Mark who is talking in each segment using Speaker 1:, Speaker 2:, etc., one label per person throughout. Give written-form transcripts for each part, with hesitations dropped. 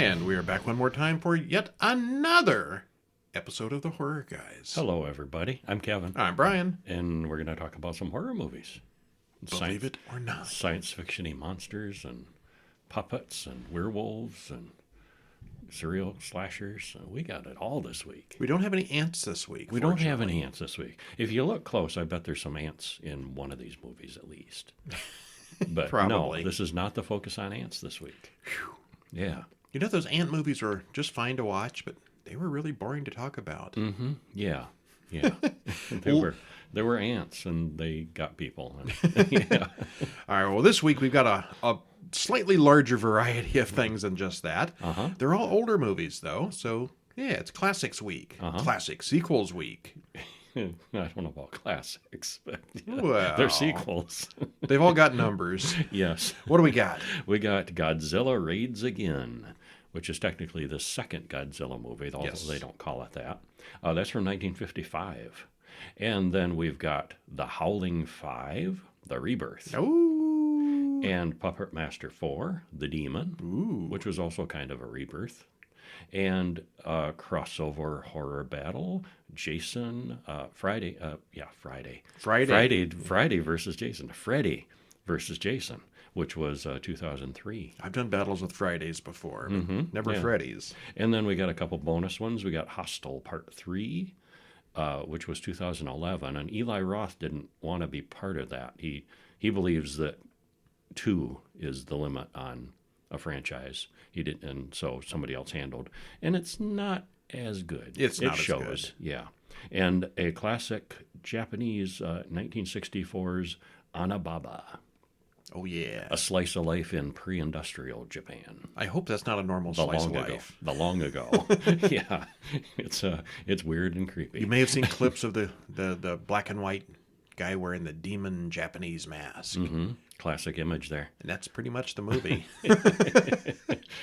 Speaker 1: And we are back one more time for yet another episode of the Horror Guys.
Speaker 2: Hello, everybody. I'm Kevin.
Speaker 1: I'm Brian.
Speaker 2: And we're going to talk about some horror movies.
Speaker 1: Believe it or not.
Speaker 2: Science fiction-y monsters and puppets and werewolves and serial slashers. We got it all this week.
Speaker 1: We don't have any ants this week.
Speaker 2: We don't have any ants this week. If you look close, I bet there's some ants in one of these movies at least. But
Speaker 1: Probably.
Speaker 2: No, this is not the focus on ants this week.
Speaker 1: Whew.
Speaker 2: Yeah.
Speaker 1: You know, those ant movies were just fine to watch, but they were really boring to talk about.
Speaker 2: Mm-hmm. Yeah. Yeah. There were ants, and they got people. Yeah.
Speaker 1: All right, well, this week we've got a slightly larger variety of things than just that.
Speaker 2: Uh-huh.
Speaker 1: They're all older movies, though, so yeah, it's Classics Week.
Speaker 2: Uh-huh.
Speaker 1: Classic Sequels Week.
Speaker 2: I don't know about classics, but
Speaker 1: Well,
Speaker 2: they're sequels.
Speaker 1: They've all got numbers.
Speaker 2: Yes.
Speaker 1: What do we got?
Speaker 2: We got Godzilla Raids Again, which is technically the second Godzilla movie, although
Speaker 1: Yes.
Speaker 2: they don't call it that. That's from 1955. And then we've got The Howling V, The Rebirth.
Speaker 1: Ooh.
Speaker 2: And Puppet Master 4, The Demon, which was also kind of a rebirth. And crossover horror battle, Friday versus Jason. Freddy versus Jason, which was 2003.
Speaker 1: I've done battles with Fridays before, but never
Speaker 2: Yeah.
Speaker 1: Freddy's.
Speaker 2: And then we got a couple bonus ones. We got Hostel Part 3, which was 2011. And Eli Roth didn't want to be part of that. He believes that 2 is the limit on a franchise. He didn't, and so somebody else handled. And it's not as good.
Speaker 1: It's not
Speaker 2: as
Speaker 1: good.
Speaker 2: Shows, yeah. And a classic Japanese 1964's Onibaba,
Speaker 1: Oh, yeah.
Speaker 2: a slice of life in pre-industrial Japan.
Speaker 1: I hope that's not a normal
Speaker 2: The
Speaker 1: slice
Speaker 2: long
Speaker 1: of
Speaker 2: ago.
Speaker 1: life.
Speaker 2: The long ago. Yeah. It's weird and creepy.
Speaker 1: You may have seen clips of the black and white guy wearing the demon Japanese mask.
Speaker 2: Mm-hmm. Classic image there.
Speaker 1: And that's pretty much the movie.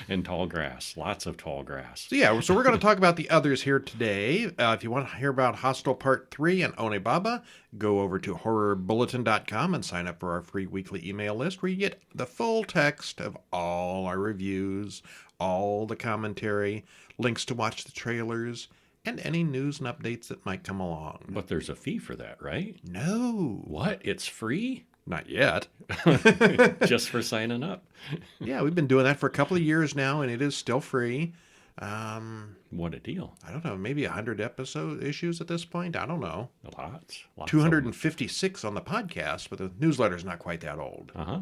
Speaker 2: And tall grass. Lots of tall grass.
Speaker 1: So we're going to talk about the others here today. If you want to hear about Hostel Part 3 and Onibaba, go over to horrorbulletin.com and sign up for our free weekly email list where you get the full text of all our reviews, all the commentary, links to watch the trailers, and any news and updates that might come along.
Speaker 2: But there's a fee for that, right?
Speaker 1: No.
Speaker 2: What? It's free?
Speaker 1: Not yet.
Speaker 2: Just for signing up?
Speaker 1: Yeah, we've been doing that for a couple of years now, and it is still free.
Speaker 2: What a deal.
Speaker 1: I don't know, maybe 100 issues at this point? I don't know.
Speaker 2: Lots.
Speaker 1: 256 on the podcast, but the newsletter's not quite that old.
Speaker 2: Uh-huh.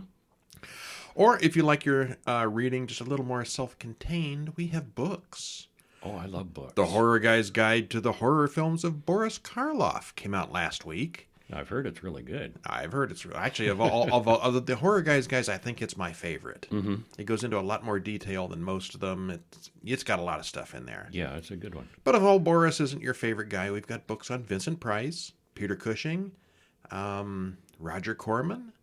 Speaker 1: Or if you like your reading just a little more self-contained, we have books.
Speaker 2: Oh, I love books.
Speaker 1: The Horror Guy's Guide to the Horror Films of Boris Karloff came out last week.
Speaker 2: I've heard it's really good.
Speaker 1: I've heard it's actually of the Horror Guys, I think it's my favorite.
Speaker 2: Mm-hmm.
Speaker 1: It goes into a lot more detail than most of them. It's got a lot of stuff in there.
Speaker 2: Yeah, it's a good one.
Speaker 1: But if all Boris isn't your favorite guy, we've got books on Vincent Price, Peter Cushing, Roger Corman,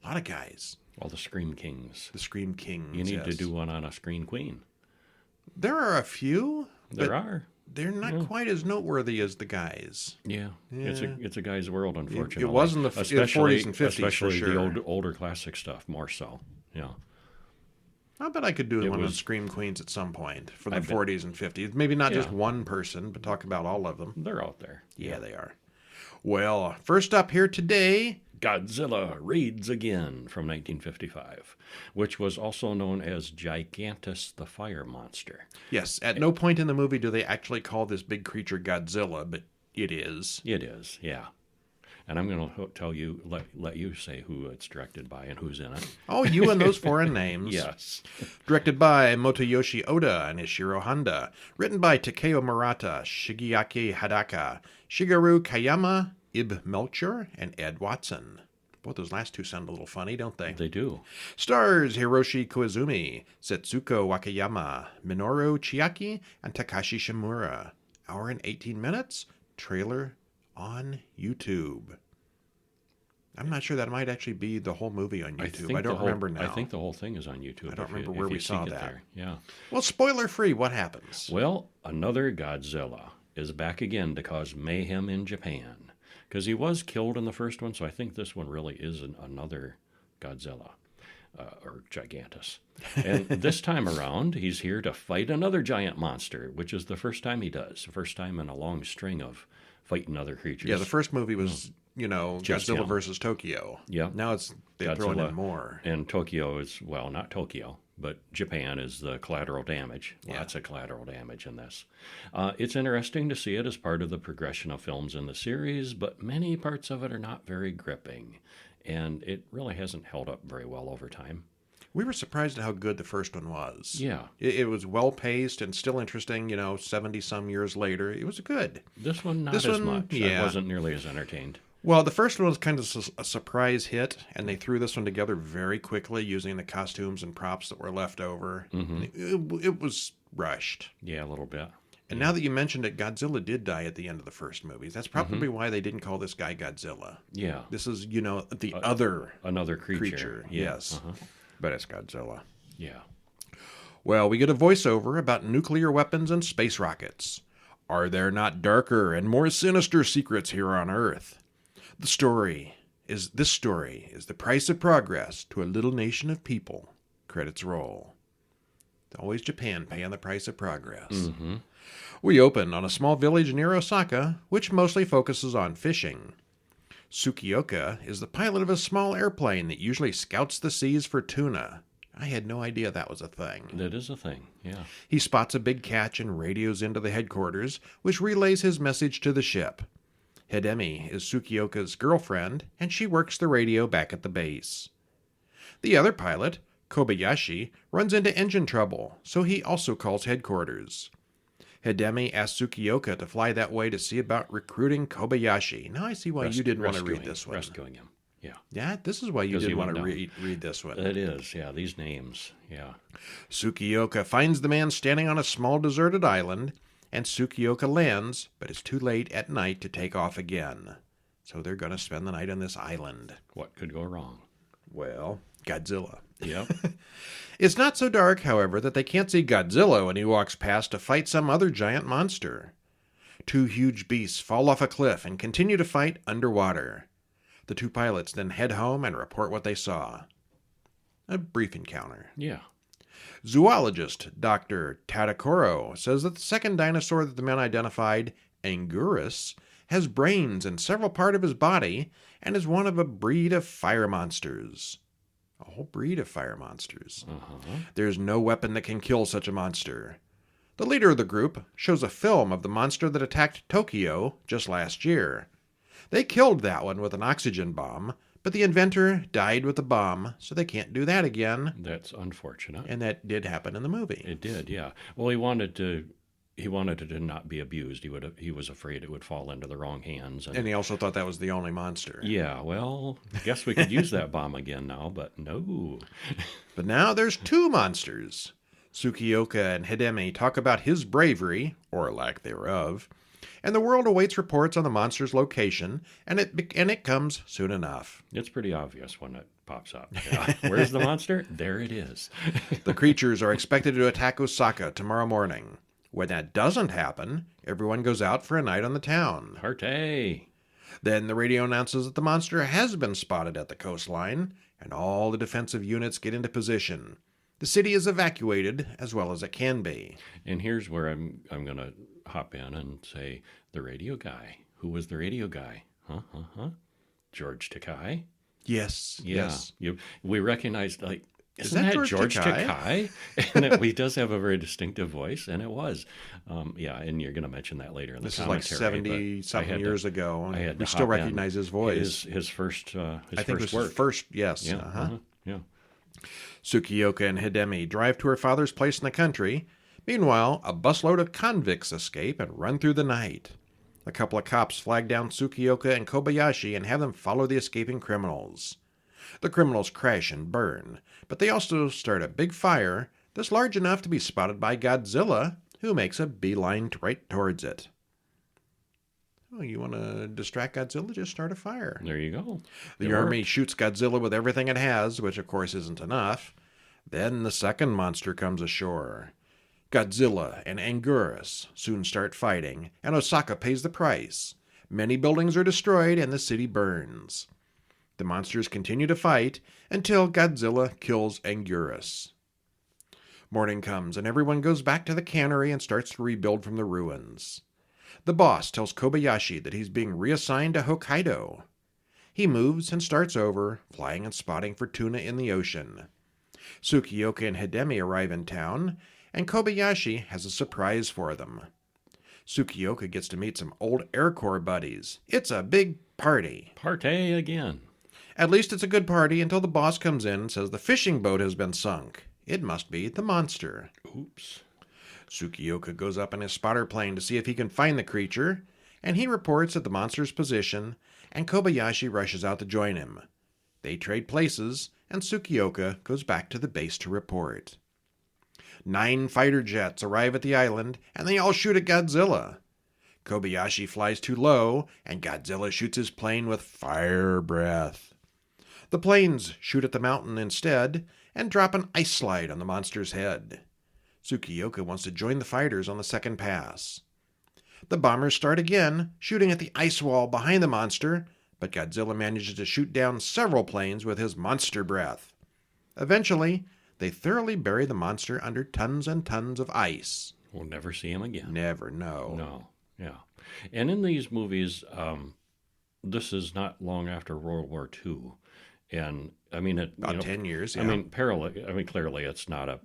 Speaker 1: a lot of guys.
Speaker 2: All the Scream Kings.
Speaker 1: The Scream Kings.
Speaker 2: You need to
Speaker 1: yes.
Speaker 2: do one on a Scream Queen.
Speaker 1: There are a few.
Speaker 2: There are.
Speaker 1: They're not quite as noteworthy as the guys.
Speaker 2: Yeah. It's a guy's world, unfortunately.
Speaker 1: It was in the 40s and 50s
Speaker 2: especially
Speaker 1: for sure.
Speaker 2: the older classic stuff, more so. Yeah.
Speaker 1: I bet I could do one of the Scream Queens at some point for the
Speaker 2: I bet.
Speaker 1: 40s and 50s. Maybe not just
Speaker 2: Yeah.
Speaker 1: one person, but talk about all of them.
Speaker 2: They're out there.
Speaker 1: Yeah, they are. Well, first up here today,
Speaker 2: Godzilla Raids Again from 1955, which was also known as Gigantus the Fire Monster.
Speaker 1: yes, at no point in the movie do they actually call this big creature Godzilla, but it is.
Speaker 2: It is, yeah. And I'm going to tell you, let you say who it's directed by and who's in it.
Speaker 1: Oh, you and those foreign names.
Speaker 2: Yes.
Speaker 1: Directed by Motoyoshi Oda and Ishiro Honda. Written by Takeo Murata, Shigeaki Hadaka, Shigeru Kayama, Ib Melchior, and Ed Watson. Boy, those last two sound a little funny, don't they?
Speaker 2: They do.
Speaker 1: Stars Hiroshi Koizumi, Setsuko Wakayama, Minoru Chiaki, and Takashi Shimura. Hour and 18 minutes. Trailer on YouTube. I'm not sure that might actually be the whole movie on YouTube. I don't remember now.
Speaker 2: I think the whole thing is on YouTube.
Speaker 1: I don't remember where we saw that.
Speaker 2: There. Yeah.
Speaker 1: Well, spoiler free, what happens?
Speaker 2: Well, another Godzilla is back again to cause mayhem in Japan. Because he was killed in the first one, so I think this one really is another Godzilla. or Gigantus. And this time around, he's here to fight another giant monster, which is the first time he does. The first time in a long string of fighting other creatures.
Speaker 1: Yeah, the first movie was,
Speaker 2: Just
Speaker 1: Godzilla
Speaker 2: him.
Speaker 1: versus Tokyo.
Speaker 2: Yeah.
Speaker 1: Now they're throwing
Speaker 2: Godzilla.
Speaker 1: in more.
Speaker 2: And Tokyo is, well, not Tokyo, but Japan is the collateral damage.
Speaker 1: Yeah.
Speaker 2: Lots of collateral damage in this. It's interesting to see it as part of the progression of films in the series, but many parts of it are not very gripping. And it really hasn't held up very well over time.
Speaker 1: We were surprised at how good the first one was.
Speaker 2: Yeah.
Speaker 1: It was well-paced and still interesting, 70-some years later. It was good.
Speaker 2: This one, not
Speaker 1: This
Speaker 2: as
Speaker 1: one,
Speaker 2: much.
Speaker 1: yeah.
Speaker 2: I wasn't nearly as entertained.
Speaker 1: Well, the first one was kind of a surprise hit, and they threw this one together very quickly using the costumes and props that were left over.
Speaker 2: Mm-hmm.
Speaker 1: It was rushed.
Speaker 2: Yeah, a little bit.
Speaker 1: And now that you mentioned it, Godzilla did die at the end of the first movie. That's probably why they didn't call this guy Godzilla.
Speaker 2: Yeah.
Speaker 1: This is, the other
Speaker 2: Another creature.
Speaker 1: creature.
Speaker 2: Yeah.
Speaker 1: Yes. But it's Godzilla.
Speaker 2: Yeah.
Speaker 1: Well, we get a voiceover about nuclear weapons and space rockets. Are there not darker and more sinister secrets here on Earth? This story is the price of progress to a little nation of people. Credits roll. Always Japan paying the price of progress.
Speaker 2: Mm-hmm.
Speaker 1: We open on a small village near Osaka, which mostly focuses on fishing. Tsukioka is the pilot of a small airplane that usually scouts the seas for tuna. I had no idea that was a thing.
Speaker 2: That is a thing, yeah.
Speaker 1: He spots a big catch and radios into the headquarters, which relays his message to the ship. Hidemi is Tsukioka's girlfriend, and she works the radio back at the base. The other pilot, Kobayashi, runs into engine trouble, so he also calls headquarters. Hidemi asks Tsukioka to fly that way to see about recruiting Kobayashi. Now I see why you didn't want to read this one.
Speaker 2: Rescuing him, yeah.
Speaker 1: Yeah, this is why you
Speaker 2: 'Cause he
Speaker 1: didn't want
Speaker 2: went
Speaker 1: to
Speaker 2: down.
Speaker 1: read this one.
Speaker 2: It is, yeah, these names, yeah.
Speaker 1: Tsukioka finds the man standing on a small deserted island, and Tsukioka lands, but it's too late at night to take off again. So they're going to spend the night on this island.
Speaker 2: What could go wrong?
Speaker 1: Well, Godzilla.
Speaker 2: Yep.
Speaker 1: It's not so dark, however, that they can't see Godzilla when he walks past to fight some other giant monster. Two huge beasts fall off a cliff and continue to fight underwater. The two pilots then head home and report what they saw. A brief encounter.
Speaker 2: Yeah.
Speaker 1: Zoologist Dr. Tadakoro says that the second dinosaur that the men identified, Anguirus, has brains in several parts of his body and is one of a breed of fire monsters. A whole breed of fire monsters. There's no weapon that can kill such a monster. The leader of the group shows a film of the monster that attacked Tokyo just last year. They killed that one with an oxygen bomb, but the inventor died with the bomb, so they can't do that again.
Speaker 2: That's unfortunate.
Speaker 1: And that did happen in the movie.
Speaker 2: It did, yeah. Well, he wanted it to not be abused. He was afraid it would fall into the wrong hands.
Speaker 1: And he also thought that was the only monster.
Speaker 2: Yeah, well, I guess we could use that bomb again now, but no.
Speaker 1: But now there's two monsters. Tsukioka and Hidemi talk about his bravery, or lack thereof, and the world awaits reports on the monster's location, and it comes soon enough.
Speaker 2: It's pretty obvious when it pops up. Yeah. Where's the monster? There it is.
Speaker 1: The creatures are expected to attack Osaka tomorrow morning. When that doesn't happen, everyone goes out for a night on the town.
Speaker 2: Partay.
Speaker 1: Then the radio announces that the monster has been spotted at the coastline, and all the defensive units get into position. The city is evacuated as well as it can be.
Speaker 2: And here's where I'm going to hop in and say the radio guy. Who was the radio guy? George Takei.
Speaker 1: Yes.
Speaker 2: Yeah.
Speaker 1: Yes.
Speaker 2: We recognized, like,
Speaker 1: Is
Speaker 2: isn't
Speaker 1: that
Speaker 2: that
Speaker 1: George
Speaker 2: George
Speaker 1: Takei?
Speaker 2: Takei? And he does have a very distinctive voice, and it was. Yeah, and you're going to mention that later in the
Speaker 1: This is like
Speaker 2: commentary.
Speaker 1: 70-something years ago.
Speaker 2: I had
Speaker 1: We
Speaker 2: to
Speaker 1: still
Speaker 2: hop in.
Speaker 1: recognize his voice.
Speaker 2: His first
Speaker 1: I think it was
Speaker 2: work.
Speaker 1: his first, yes.
Speaker 2: Yeah, yeah.
Speaker 1: Tsukioka and Hidemi drive to her father's place in the country. Meanwhile, a busload of convicts escape and run through the night. A couple of cops flag down Tsukioka and Kobayashi and have them follow the escaping criminals. The criminals crash and burn, but they also start a big fire that's large enough to be spotted by Godzilla, who makes a beeline right towards it. Oh, you want to distract Godzilla? Just start a fire.
Speaker 2: There you go.
Speaker 1: The
Speaker 2: It
Speaker 1: army
Speaker 2: worked.
Speaker 1: shoots Godzilla with everything it has, which of course isn't enough. Then the second monster comes ashore. Godzilla and Anguirus soon start fighting, and Osaka pays the price. Many buildings are destroyed and the city burns. The monsters continue to fight until Godzilla kills Anguirus. Morning comes and everyone goes back to the cannery and starts to rebuild from the ruins. The boss tells Kobayashi that he's being reassigned to Hokkaido. He moves and starts over, flying and spotting for tuna in the ocean. Tsukioka and Hidemi arrive in town, and Kobayashi has a surprise for them. Tsukioka gets to meet some old Air Corps buddies. It's a big party.
Speaker 2: Partay again.
Speaker 1: At least it's a good party until the boss comes in and says the fishing boat has been sunk. It must be the monster.
Speaker 2: Oops.
Speaker 1: Tsukioka goes up in his spotter plane to see if he can find the creature, and he reports at the monster's position, and Kobayashi rushes out to join him. They trade places, and Tsukioka goes back to the base to report. 9 fighter jets arrive at the island, and they all shoot at Godzilla. Kobayashi flies too low, and Godzilla shoots his plane with fire breath. The planes shoot at the mountain instead, and drop an ice slide on the monster's head. Tsukioka wants to join the fighters on the second pass. The bombers start again, shooting at the ice wall behind the monster, but Godzilla manages to shoot down several planes with his monster breath. Eventually, they thoroughly bury the monster under tons and tons of ice.
Speaker 2: We'll never see him again.
Speaker 1: Never, no.
Speaker 2: No, yeah. And in these movies, this is not long after World War II. And I mean,
Speaker 1: About 10 years, yeah.
Speaker 2: I mean, clearly it's not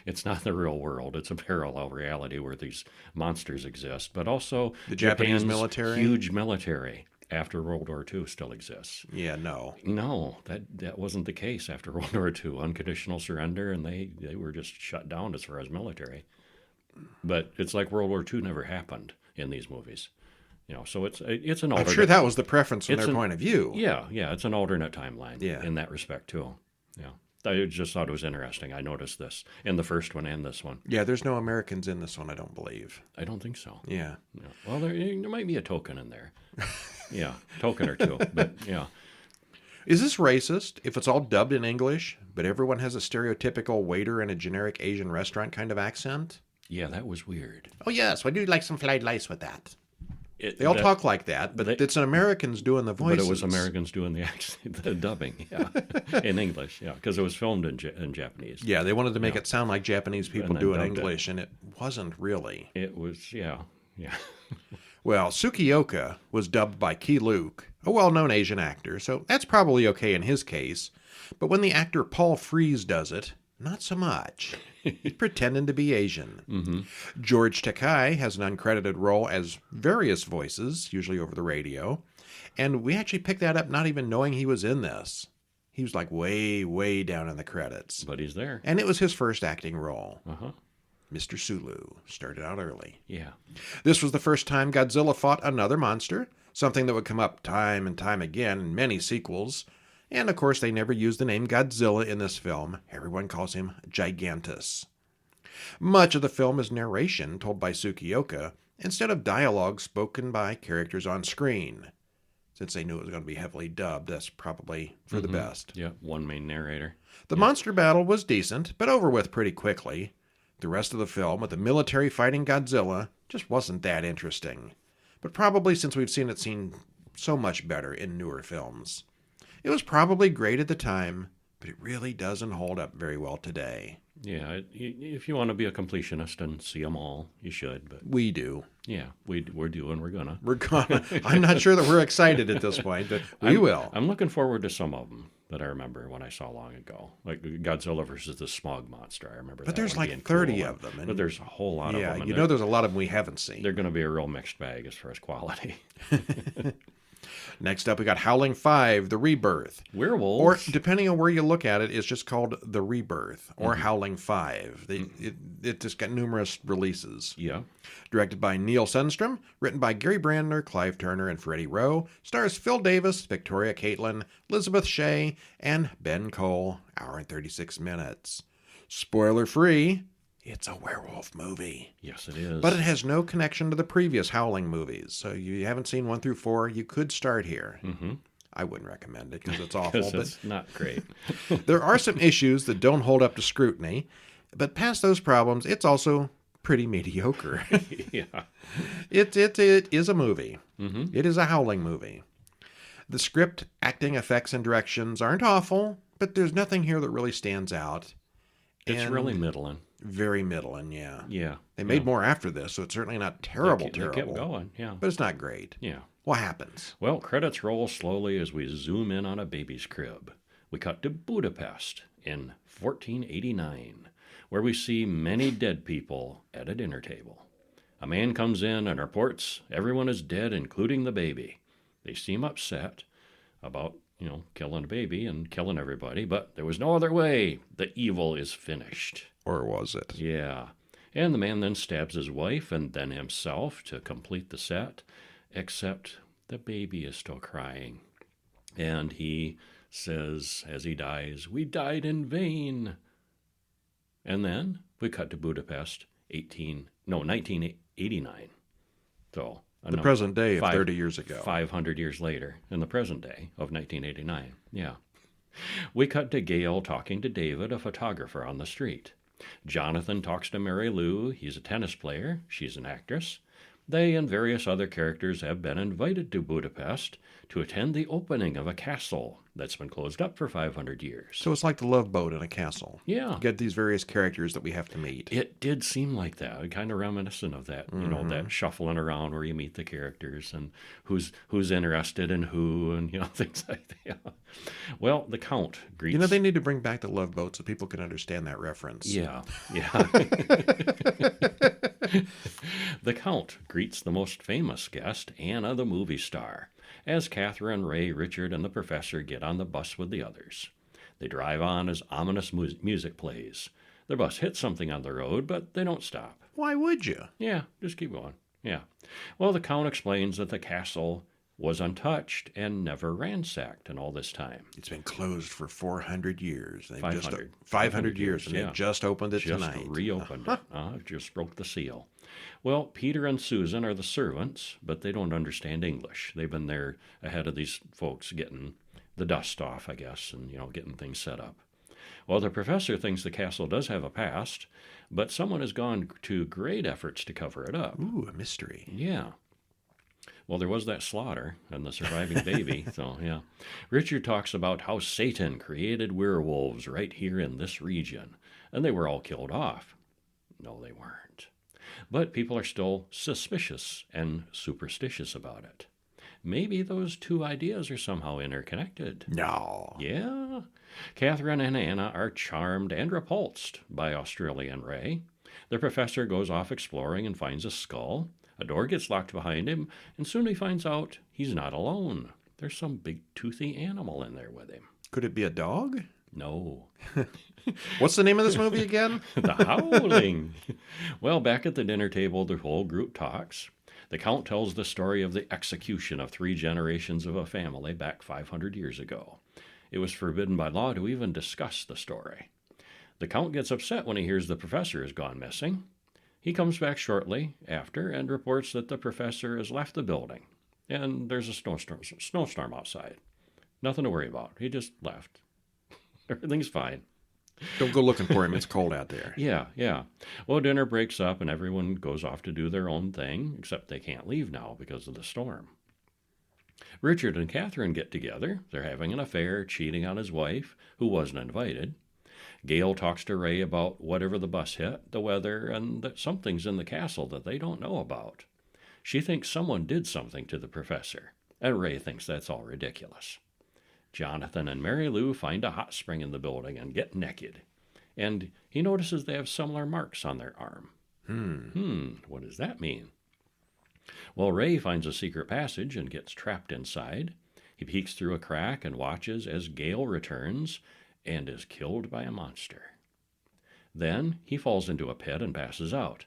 Speaker 2: it's not the real world. It's a parallel reality where these monsters exist. But also
Speaker 1: the Japanese
Speaker 2: Japan's
Speaker 1: military?
Speaker 2: huge military after World War II still exists.
Speaker 1: Yeah, no.
Speaker 2: No, that wasn't the case after World War II. Unconditional surrender, and they were just shut down as far as military. But it's like World War II never happened in these movies. So it's an alternate.
Speaker 1: I'm sure that was the preference from their point of view.
Speaker 2: Yeah, it's an alternate timeline
Speaker 1: Yeah.
Speaker 2: in that respect, too. Yeah. I just thought it was interesting. I noticed this in the first one and this one.
Speaker 1: Yeah, there's no Americans in this one, I don't believe.
Speaker 2: I don't think so.
Speaker 1: Yeah.
Speaker 2: Yeah. Well, there might be a token in there. Yeah, token or two. But, yeah.
Speaker 1: Is this racist if it's all dubbed in English, but everyone has a stereotypical waiter in a generic Asian restaurant kind of accent?
Speaker 2: Yeah, that was weird.
Speaker 1: Oh, yes, we do like some fried rice with that. They all talk like that, but it's an Americans doing the voices.
Speaker 2: But it was Americans doing the dubbing, yeah, in English, yeah, because it was filmed in Japanese.
Speaker 1: Yeah, they wanted to make it sound like Japanese people do in
Speaker 2: dubbed
Speaker 1: English, and it wasn't really.
Speaker 2: It was, yeah.
Speaker 1: Well, Tsukioka was dubbed by Key Luke, a well-known Asian actor, so that's probably okay in his case. But when the actor Paul Frees does it, not so much. He's pretending to be Asian.
Speaker 2: Mm-hmm.
Speaker 1: George Takei has an uncredited role as various voices, usually over the radio. And we actually picked that up not even knowing he was in this. He was like way, way down in the credits.
Speaker 2: But he's there.
Speaker 1: And it was his first acting role.
Speaker 2: Uh-huh.
Speaker 1: Mr. Sulu started out early.
Speaker 2: Yeah.
Speaker 1: This was the first time Godzilla fought another monster, something that would come up time and time again in many sequels. And, of course, they never used the name Godzilla in this film. Everyone calls him Gigantus. Much of the film is narration told by Tsukioka instead of dialogue spoken by characters on screen. Since they knew it was going to be heavily dubbed, that's probably for the best.
Speaker 2: Yeah, one main narrator.
Speaker 1: The monster battle was decent, but over with pretty quickly. The rest of the film, with the military fighting Godzilla, just wasn't that interesting. But probably since we've seen it so much better in newer films. It was probably great at the time, but it really doesn't hold up very well today.
Speaker 2: Yeah, if you want to be a completionist and see them all, you should. But
Speaker 1: we do.
Speaker 2: Yeah, we're doing. We're gonna.
Speaker 1: I'm not sure that we're excited at this point, but we will.
Speaker 2: I'm looking forward to some of them that I remember when I saw long ago, like Godzilla versus the Smog Monster. I remember.
Speaker 1: But
Speaker 2: that
Speaker 1: there's
Speaker 2: one
Speaker 1: like
Speaker 2: being
Speaker 1: 30
Speaker 2: cool.
Speaker 1: of them.
Speaker 2: But there's a whole lot of them.
Speaker 1: Yeah, there's a lot of them we haven't seen.
Speaker 2: They're going to be a real mixed bag as far as quality.
Speaker 1: Next up, we got Howling V, The Rebirth.
Speaker 2: Werewolves.
Speaker 1: Or, depending on where you look at it, it's just called The Rebirth or Howling V. It just got numerous releases.
Speaker 2: Yeah.
Speaker 1: Directed by Neil Sundstrom, written by Gary Brandner, Clive Turner, and Freddie Rowe. Stars Phil Davis, Victoria Caitlin, Elizabeth Shea, and Ben Cole. Hour and 36 minutes. Spoiler-free, it's a werewolf movie.
Speaker 2: Yes, it is.
Speaker 1: But it has no connection to the previous Howling movies. So you haven't seen 1 through 4, you could start here.
Speaker 2: Mm-hmm.
Speaker 1: I wouldn't recommend it because it's awful.
Speaker 2: But it's not great.
Speaker 1: There are some issues that don't hold up to scrutiny. But past those problems, it's also pretty mediocre.
Speaker 2: Yeah.
Speaker 1: It is a movie.
Speaker 2: Mm-hmm.
Speaker 1: It is a Howling movie. The script, acting, effects, and directions aren't awful, but there's nothing here that really stands out.
Speaker 2: It's
Speaker 1: And
Speaker 2: really middling.
Speaker 1: very middling, yeah.
Speaker 2: Yeah.
Speaker 1: They made more after this, so it's certainly not terrible,
Speaker 2: They kept going, yeah.
Speaker 1: but it's not great.
Speaker 2: Yeah.
Speaker 1: What happens?
Speaker 2: Well, credits roll slowly as we zoom in on a baby's crib. We cut to Budapest in 1489, where we see many dead people at a dinner table. A man comes in and reports everyone is dead, including the baby. They seem upset about, killing a baby and killing everybody, but there was no other way. The evil is finished.
Speaker 1: Or was it?
Speaker 2: Yeah. And the man then stabs his wife and then himself to complete the set, except the baby is still crying. And he says, as he dies, "We died in vain." And then we cut to Budapest, 1989. So
Speaker 1: The present day of 30 years ago.
Speaker 2: 500 years later, in the present day of 1989. Yeah. We cut to Gail talking to David, a photographer on the street. Jonathan talks to Mary Lou. He's a tennis player. She's an actress. They and various other characters have been invited to Budapest to attend the opening of a castle that's been closed up for 500 years.
Speaker 1: So it's like the Love Boat in a castle.
Speaker 2: Yeah.
Speaker 1: You get these various characters that we have to meet.
Speaker 2: It did seem like that, kind of reminiscent of that, that shuffling around where you meet the characters and who's interested in who and, things like that. Well, the Count greets...
Speaker 1: they need to bring back the Love Boat so people can understand that reference.
Speaker 2: Yeah. The Count greets the most famous guest, Anna the movie star, as Catherine, Ray, Richard, and the professor get on the bus with the others. They drive on as ominous music plays. Their bus hits something on the road, but they don't stop.
Speaker 1: Why would you?
Speaker 2: Yeah, just keep going. Yeah. Well, the Count explains that the castle was untouched and never ransacked in all this time.
Speaker 1: It's been closed for 400 years.
Speaker 2: 500.
Speaker 1: 500 years, and
Speaker 2: yeah.
Speaker 1: they just opened it
Speaker 2: Just
Speaker 1: tonight.
Speaker 2: reopened it. Just broke the seal. Well, Peter and Susan are the servants, but they don't understand English. They've been there ahead of these folks getting the dust off, I guess, and, getting things set up. Well, the professor thinks the castle does have a past, but someone has gone to great efforts to cover it up.
Speaker 1: Ooh, a mystery.
Speaker 2: Yeah. Well, there was that slaughter and the surviving baby, so yeah. Richard talks about how Satan created werewolves right here in this region, and they were all killed off. No, they weren't. But people are still suspicious and superstitious about it. Maybe those two ideas are somehow interconnected.
Speaker 1: No.
Speaker 2: Yeah. Catherine and Anna are charmed and repulsed by Australian Ray. The professor goes off exploring and finds a skull. A door gets locked behind him, and soon he finds out he's not alone. There's some big toothy animal in there with him.
Speaker 1: Could it be a dog?
Speaker 2: No.
Speaker 1: What's the name of this movie again?
Speaker 2: The Howling. Well, back at the dinner table, the whole group talks. The Count tells the story of the execution of 3 generations of a family back 500 years ago. It was forbidden by law to even discuss the story. The Count gets upset when he hears the professor has gone missing. He comes back shortly after and reports that the professor has left the building, and there's a snowstorm outside. Nothing to worry about. He just left. Everything's fine.
Speaker 1: Don't go looking for him. It's cold out there.
Speaker 2: Yeah. Well, dinner breaks up and everyone goes off to do their own thing, except they can't leave now because of the storm. Richard and Catherine get together. They're having an affair, cheating on his wife, who wasn't invited. Gail talks to Ray about whatever the bus hit, the weather, and that something's in the castle that they don't know about. She thinks someone did something to the professor, and Ray thinks that's all ridiculous. Jonathan and Mary Lou find a hot spring in the building and get naked, and he notices they have similar marks on their arm. What does that mean? Well, Ray finds a secret passage and gets trapped inside. He peeks through a crack and watches as Gail returns and is killed by a monster. Then he falls into a pit and passes out.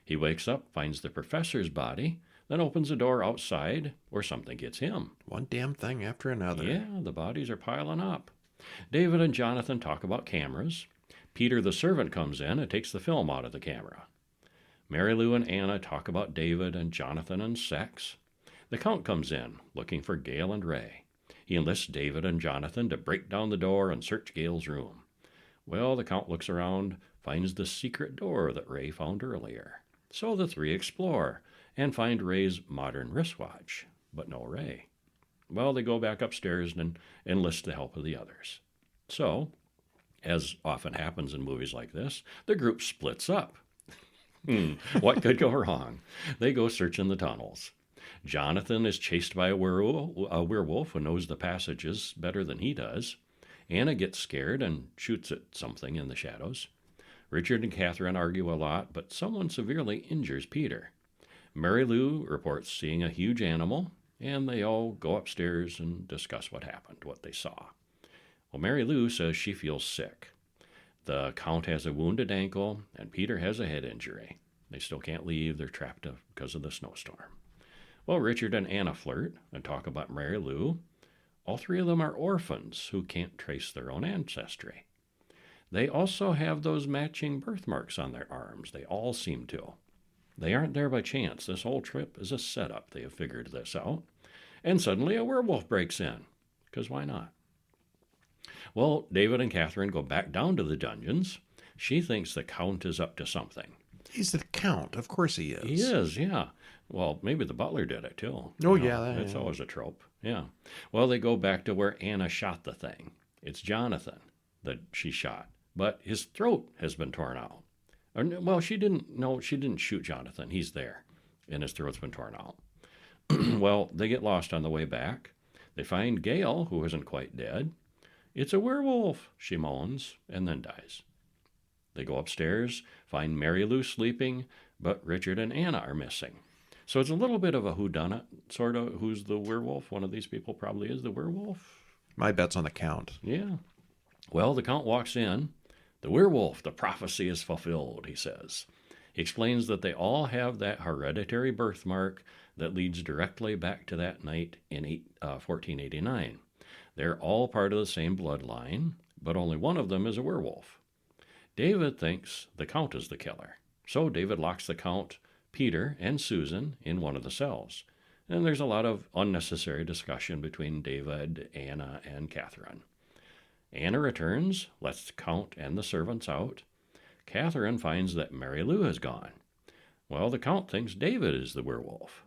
Speaker 2: He wakes up, finds the professor's body, then opens a door outside where something gets him.
Speaker 1: One damn thing after another.
Speaker 2: Yeah, the bodies are piling up. David and Jonathan talk about cameras. Peter the servant comes in and takes the film out of the camera. Mary Lou and Anna talk about David and Jonathan and sex. The Count comes in, looking for Gail and Ray. He enlists David and Jonathan to break down the door and search Gail's room. Well, the Count looks around, finds the secret door that Ray found earlier. So the three explore and find Ray's modern wristwatch, but no Ray. Well, they go back upstairs and enlist the help of the others. So, as often happens in movies like this, the group splits up. What could go wrong? They go searching the tunnels. Jonathan is chased by a werewolf who knows the passages better than he does. Anna gets scared and shoots at something in the shadows. Richard and Catherine argue a lot, but someone severely injures Peter. Mary Lou reports seeing a huge animal, and they all go upstairs and discuss what happened, what they saw. Well, Mary Lou says she feels sick. The Count has a wounded ankle, and Peter has a head injury. They still can't leave. They're trapped because of the snowstorm. Well, Richard and Anna flirt and talk about Mary Lou. All three of them are orphans who can't trace their own ancestry. They also have those matching birthmarks on their arms. They all seem to. They aren't there by chance. This whole trip is a setup. They have figured this out. And suddenly a werewolf breaks in. Because why not? Well, David and Catherine go back down to the dungeons. She thinks the Count is up to something.
Speaker 1: He's the Count. Of course he is.
Speaker 2: He is, yeah. Well, maybe the butler did it, too.
Speaker 1: Oh, yeah.
Speaker 2: That's always a trope. Yeah. Well, they go back to where Anna shot the thing. It's Jonathan that she shot, but his throat has been torn out. Well, she didn't shoot Jonathan. He's there, and his throat's been torn out. Well, they get lost on the way back. They find Gail, who isn't quite dead. It's a werewolf, she moans, and then dies. They go upstairs, find Mary Lou sleeping, but Richard and Anna are missing. So it's a little bit of a whodunit, sort of. Who's the werewolf? One of these people probably is the werewolf.
Speaker 1: My bet's on the Count.
Speaker 2: Yeah. Well, the Count walks in. The werewolf, the prophecy is fulfilled, he says. He explains that they all have that hereditary birthmark that leads directly back to that night in 1489. They're all part of the same bloodline, but only one of them is a werewolf. David thinks the Count is the killer. So David locks the Count, Peter, and Susan in one of the cells. And there's a lot of unnecessary discussion between David, Anna, and Catherine. Anna returns, lets the Count and the servants out. Catherine finds that Mary Lou has gone. Well, the Count thinks David is the werewolf.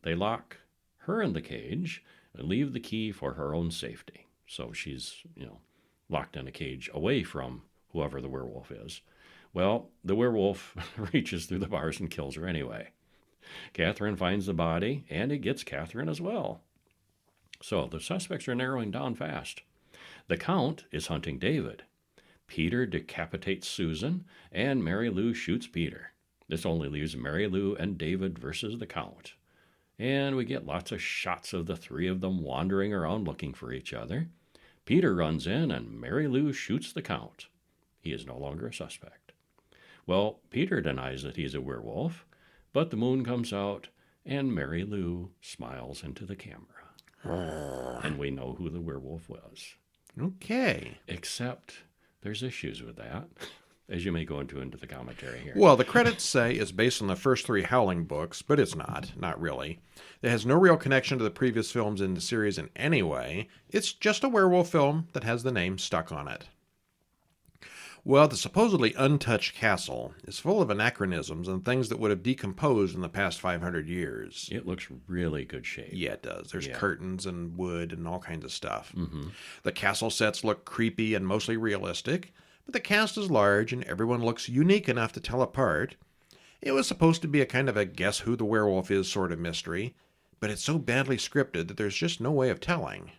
Speaker 2: They lock her in the cage and leave the key for her own safety. So she's, locked in a cage away from whoever the werewolf is. Well, the werewolf reaches through the bars and kills her anyway. Catherine finds the body, and it gets Catherine as well. So the suspects are narrowing down fast. The Count is hunting David. Peter decapitates Susan, and Mary Lou shoots Peter. This only leaves Mary Lou and David versus the Count. And we get lots of shots of the three of them wandering around looking for each other. Peter runs in, and Mary Lou shoots the Count. He is no longer a suspect. Well, Peter denies that he's a werewolf, but the moon comes out, and Mary Lou smiles into the camera. And we know who the werewolf was.
Speaker 1: Okay.
Speaker 2: Except there's issues with that, as you may go into the commentary here.
Speaker 1: Well, the credits say it's based on the first 3 Howling books, but it's not really. It has no real connection to the previous films in the series in any way. It's just a werewolf film that has the name stuck on it. Well, the supposedly untouched castle is full of anachronisms and things that would have decomposed in the past 500 years.
Speaker 2: It looks really good shape.
Speaker 1: Yeah, it does. There's curtains and wood and all kinds of stuff.
Speaker 2: Mm-hmm.
Speaker 1: The castle sets look creepy and mostly realistic, but the cast is large and everyone looks unique enough to tell apart. It was supposed to be a kind of a guess who the werewolf is sort of mystery, but it's so badly scripted that there's just no way of telling.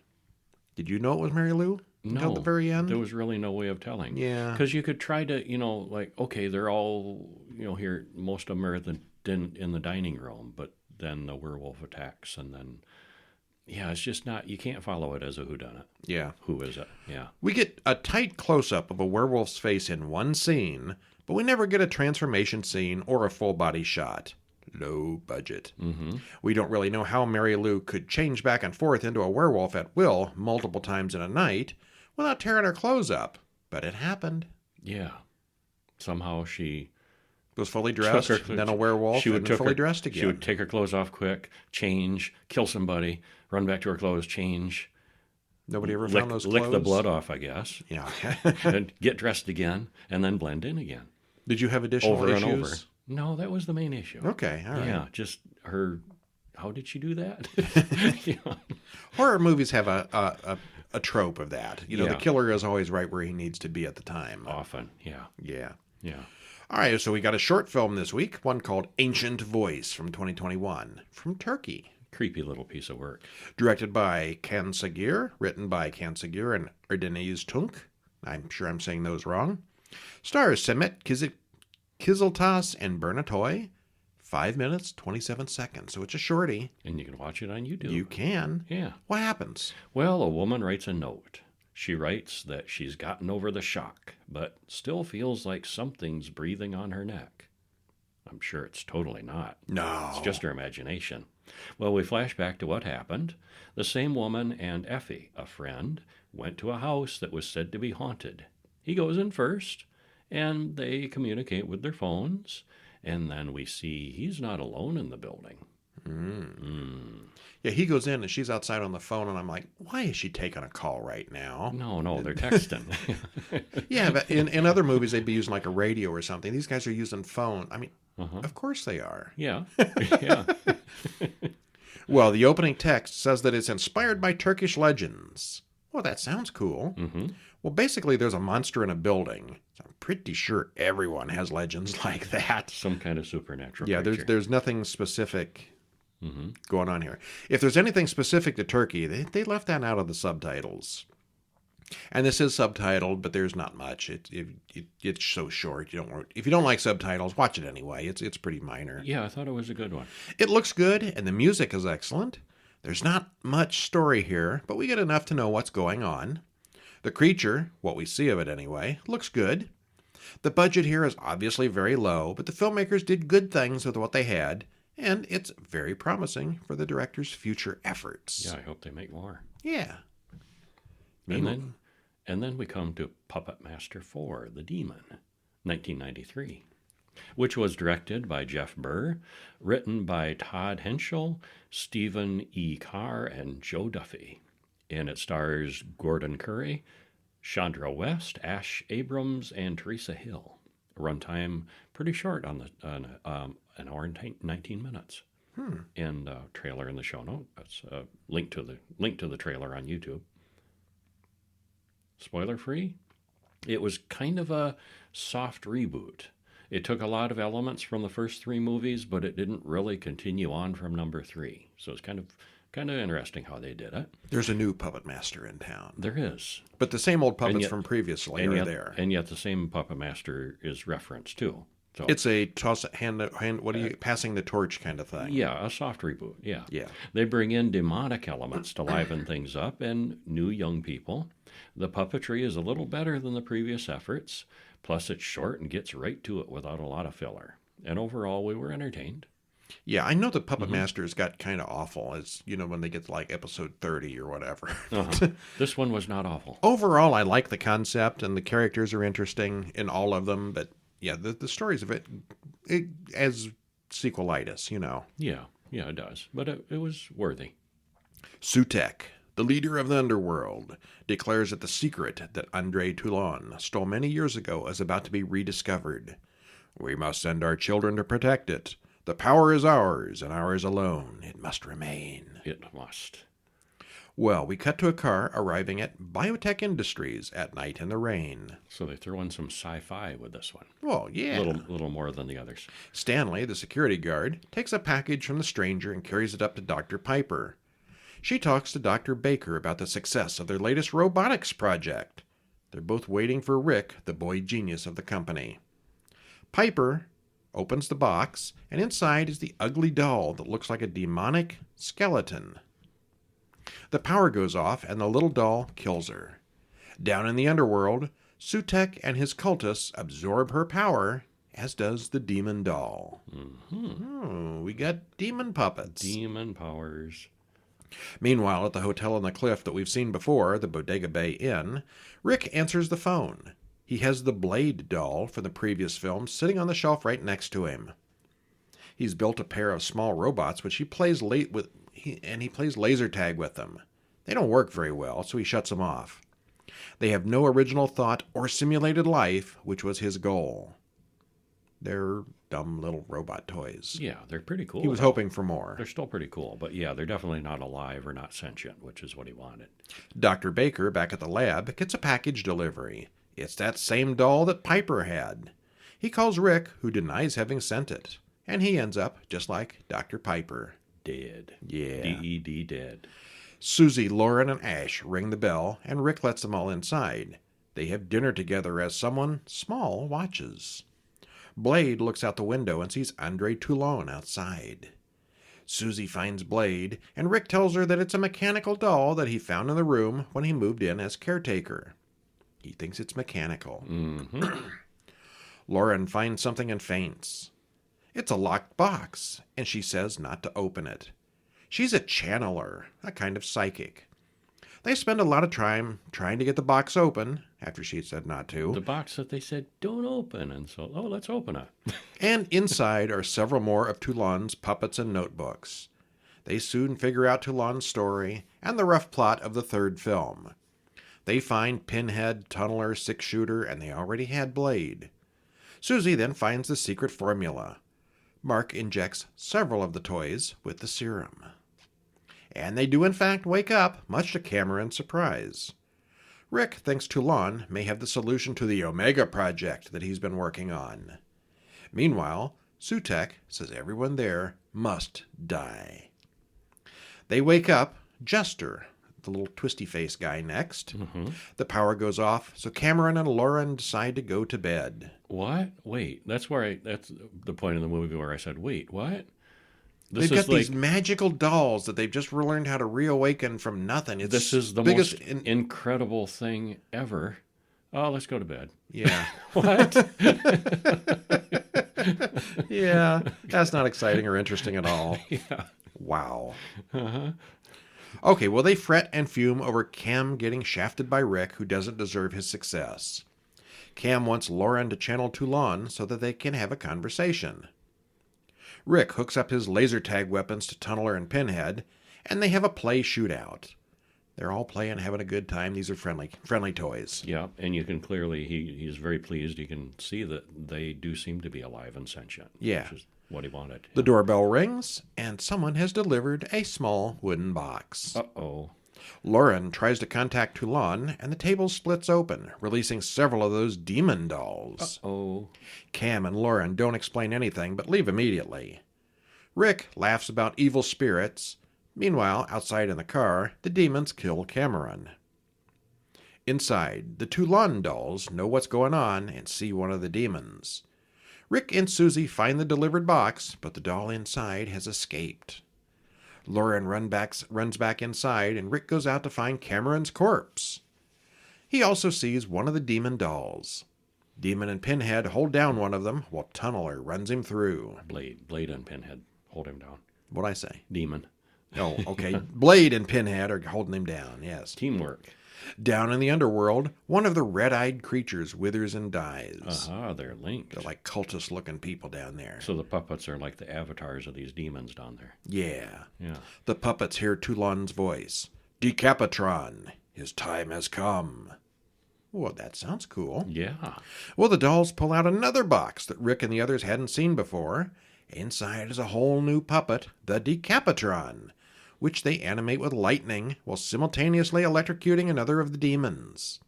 Speaker 1: Did you know it was Mary Lou? Until the very end?
Speaker 2: There was really no way of telling.
Speaker 1: Yeah.
Speaker 2: Because you could try to, okay, they're all, here, most of them are in the dining room, but then the werewolf attacks, and then, it's just not, you can't follow it as a whodunit.
Speaker 1: Yeah.
Speaker 2: Who is it? Yeah.
Speaker 1: We get a tight close-up of a werewolf's face in one scene, but we never get a transformation scene or a full-body shot. Low budget.
Speaker 2: Mm-hmm.
Speaker 1: We don't really know how Mary Lou could change back and forth into a werewolf at will multiple times in a night without tearing her clothes up, but it happened.
Speaker 2: Yeah. Somehow she
Speaker 1: was fully dressed, then a werewolf, and fully dressed again.
Speaker 2: She would take her clothes off quick, change, kill somebody, run back to her clothes, change.
Speaker 1: Nobody ever found those clothes?
Speaker 2: Lick the blood off, I guess.
Speaker 1: Yeah.
Speaker 2: And get dressed again, and then blend in again.
Speaker 1: Did you have additional issues?
Speaker 2: No, that was the main issue.
Speaker 1: Okay, all right.
Speaker 2: Yeah, just her how did she do that? You know?
Speaker 1: Horror movies have a trope of that. You know, the
Speaker 2: Yeah.
Speaker 1: killer is always right where he needs to be at the time.
Speaker 2: Often, yeah.
Speaker 1: Yeah.
Speaker 2: Yeah.
Speaker 1: All right, so we got a short film this week, one called Ancient Voice from 2021 from Turkey.
Speaker 2: Creepy little piece of work.
Speaker 1: Directed by Kan Sagir, written by Kan Sagir and Erdeniz Tunç. I'm sure I'm saying those wrong. Stars Semet Kiziltas and Bernatoy. 5 minutes, 27 seconds. So it's a shorty.
Speaker 2: And you can watch it on YouTube.
Speaker 1: You can.
Speaker 2: Yeah.
Speaker 1: What happens?
Speaker 2: Well, a woman writes a note. She writes that she's gotten over the shock, but still feels like something's breathing on her neck. I'm sure it's totally not.
Speaker 1: No.
Speaker 2: It's just her imagination. Well, we flash back to what happened. The same woman and Effie, a friend, went to a house that was said to be haunted. He goes in first, and they communicate with their phones, and then we see he's not alone in the building.
Speaker 1: Yeah, he goes in and she's outside on the phone, and I'm like, why is she taking a call right now?
Speaker 2: No, they're texting.
Speaker 1: Yeah, but in other movies, they'd be using like a radio or something. These guys are using phone. I mean, of course they are.
Speaker 2: Yeah, yeah.
Speaker 1: Well, the opening text says that it's inspired by Turkish legends. Well, that sounds cool.
Speaker 2: Mm-hmm.
Speaker 1: Well, basically, there's a monster in a building. So I'm pretty sure everyone has legends like that.
Speaker 2: Some kind of supernatural
Speaker 1: Yeah,
Speaker 2: creature.
Speaker 1: there's nothing specific going on here. If there's anything specific to Turkey, they left that out of the subtitles. And this is subtitled, but there's not much. It's so short. If you don't like subtitles, watch it anyway. It's pretty minor.
Speaker 2: Yeah, I thought it was a good one.
Speaker 1: It looks good, and the music is excellent. There's not much story here, but we get enough to know what's going on. The creature, what we see of it anyway, looks good. The budget here is obviously very low, but the filmmakers did good things with what they had, and it's very promising for the director's future efforts.
Speaker 2: Yeah, I hope they make more.
Speaker 1: Yeah.
Speaker 2: And then we come to Puppet Master 4, The Demon, 1993, which was directed by Jeff Burr, written by Todd Henschel, Stephen E. Carr, and Joe Duffy. And it stars Gordon Curry, Chandra West, Ash Abrams, and Teresa Hill. Runtime pretty short on an hour and 19 minutes. And trailer in the show note. That's a link to the trailer on YouTube. Spoiler free. It was kind of a soft reboot. It took a lot of elements from the first three movies, but it didn't really continue on from number 3. So it's kind of interesting how they did it.
Speaker 1: There's a new puppet master in town.
Speaker 2: There is.
Speaker 1: But the same old puppets
Speaker 2: yet-
Speaker 1: from previously
Speaker 2: And
Speaker 1: are
Speaker 2: yet,
Speaker 1: there.
Speaker 2: and yet the same puppet master is referenced too. So
Speaker 1: It's a toss hand what are you passing the torch kind of thing.
Speaker 2: yeah, a soft reboot. Yeah.
Speaker 1: Yeah.
Speaker 2: They bring in demonic elements to liven things up and new young people. The puppetry is a little better than the previous efforts. Plus, it's short and gets right to it without a lot of filler. And overall, we were entertained.
Speaker 1: Yeah, I know the Puppet Masters got kind of awful, as you know, when they get to like episode 30 or whatever.
Speaker 2: This one was not awful.
Speaker 1: Overall, I like the concept, and the characters are interesting in all of them. But yeah, the stories of it as sequelitis, you know.
Speaker 2: Yeah, it does. But it was worthy.
Speaker 1: Sutek, the leader of the underworld, declares that the secret that André Toulon stole many years ago is about to be rediscovered. We must send our children to protect it. The power is ours, and ours alone. It must remain.
Speaker 2: It must.
Speaker 1: Well, we cut to a car arriving at Biotech Industries at night in the rain.
Speaker 2: So they threw in some sci-fi with this one.
Speaker 1: Well, yeah.
Speaker 2: A little more than the others.
Speaker 1: Stanley, the security guard, takes a package from the stranger and carries it up to Dr. Piper. She talks to Dr. Baker about the success of their latest robotics project. They're both waiting for Rick, the boy genius of the company. Piper opens the box, and inside is the ugly doll that looks like a demonic skeleton. The power goes off, and the little doll kills her. Down in the underworld, Sutek and his cultists absorb her power, as does the demon doll. We got demon puppets.
Speaker 2: Demon powers.
Speaker 1: Meanwhile, at the hotel on the cliff that we've seen before, the Bodega Bay Inn, Rick answers the phone. He has the Blade doll from the previous film sitting on the shelf right next to him. He's built a pair of small robots, which he plays he plays laser tag with them. They don't work very well, so he shuts them off. They have no original thought or simulated life, which was his goal. They're dumb little robot toys.
Speaker 2: Yeah, they're pretty cool.
Speaker 1: He was hoping for more.
Speaker 2: They're still pretty cool, but yeah, they're definitely not alive or not sentient, which is what he wanted.
Speaker 1: Dr. Baker, back at the lab, gets a package delivery. It's that same doll that Piper had. He calls Rick, who denies having sent it. And he ends up just like Dr. Piper.
Speaker 2: Dead.
Speaker 1: Yeah.
Speaker 2: D-E-D, dead.
Speaker 1: Susie, Lauren, and Ash ring the bell, and Rick lets them all inside. They have dinner together as someone small watches. Blade looks out the window and sees Andre Toulon outside. Susie finds Blade, and Rick tells her that it's a mechanical doll that he found in the room when he moved in as caretaker. He thinks it's mechanical.
Speaker 2: Mm-hmm.
Speaker 1: Lauren finds something and faints. It's a locked box, and she says not to open it. She's a channeler, a kind of psychic. They spend a lot of time trying to get the box open, after she said not to.
Speaker 2: The box that they said, don't open. And so, let's open it.
Speaker 1: And inside are several more of Toulon's puppets and notebooks. They soon figure out Toulon's story and the rough plot of the third film. They find Pinhead, Tunneler, Six-Shooter, and they already had Blade. Susie then finds the secret formula. Mark injects several of the toys with the serum. And they do in fact wake up, much to Cameron's surprise. Rick thinks Toulon may have the solution to the Omega Project that he's been working on. Meanwhile, Sutek says everyone there must die. They wake up Jester, the little twisty-face guy, next.
Speaker 2: Mm-hmm.
Speaker 1: The power goes off, so Cameron and Lauren decide to go to bed.
Speaker 2: What? Wait, that's the point in the movie where I said, wait, what?
Speaker 1: They've got these magical dolls that they've just learned how to reawaken from nothing.
Speaker 2: This is the most incredible thing ever. Oh, let's go to bed.
Speaker 1: Yeah.
Speaker 2: What?
Speaker 1: Yeah, that's not exciting or interesting at all.
Speaker 2: Yeah.
Speaker 1: Wow.
Speaker 2: Uh-huh.
Speaker 1: Okay, well, they fret and fume over Cam getting shafted by Rick, who doesn't deserve his success. Cam wants Lauren to channel Toulon so that they can have a conversation. Rick hooks up his laser tag weapons to Tunneler and Pinhead, and they have a play shootout. They're all playing, having a good time. These are friendly toys.
Speaker 2: Yeah, and you can clearly, he's very pleased. You can see that they do seem to be alive and sentient.
Speaker 1: Yeah.
Speaker 2: Which is what he wanted.
Speaker 1: The doorbell rings, and someone has delivered a small wooden box.
Speaker 2: Uh-oh.
Speaker 1: Lauren tries to contact Toulon, and the table splits open, releasing several of those demon dolls.
Speaker 2: Uh-oh.
Speaker 1: Cam and Lauren don't explain anything, but leave immediately. Rick laughs about evil spirits. Meanwhile, outside in the car, the demons kill Cameron. Inside, the Toulon dolls know what's going on and see one of the demons. Rick and Susie find the delivered box, but the doll inside has escaped. Lauren runs back inside, and Rick goes out to find Cameron's corpse. He also sees one of the demon dolls. Demon and Pinhead hold down one of them, while Tunneler runs him through.
Speaker 2: Blade and Pinhead hold him down.
Speaker 1: What'd I say?
Speaker 2: Demon.
Speaker 1: Oh, okay. Blade and Pinhead are holding him down, yes.
Speaker 2: Teamwork.
Speaker 1: Down in the underworld, one of the red-eyed creatures withers and dies.
Speaker 2: Aha, they're linked.
Speaker 1: They're like cultist-looking people down there.
Speaker 2: So the puppets are like the avatars of these demons down there.
Speaker 1: Yeah.
Speaker 2: Yeah.
Speaker 1: The puppets hear Toulon's voice. Decapitron, his time has come. Well, that sounds cool.
Speaker 2: Yeah.
Speaker 1: Well, the dolls pull out another box that Rick and the others hadn't seen before. Inside is a whole new puppet, the Decapitron, which they animate with lightning while simultaneously electrocuting another of the demons.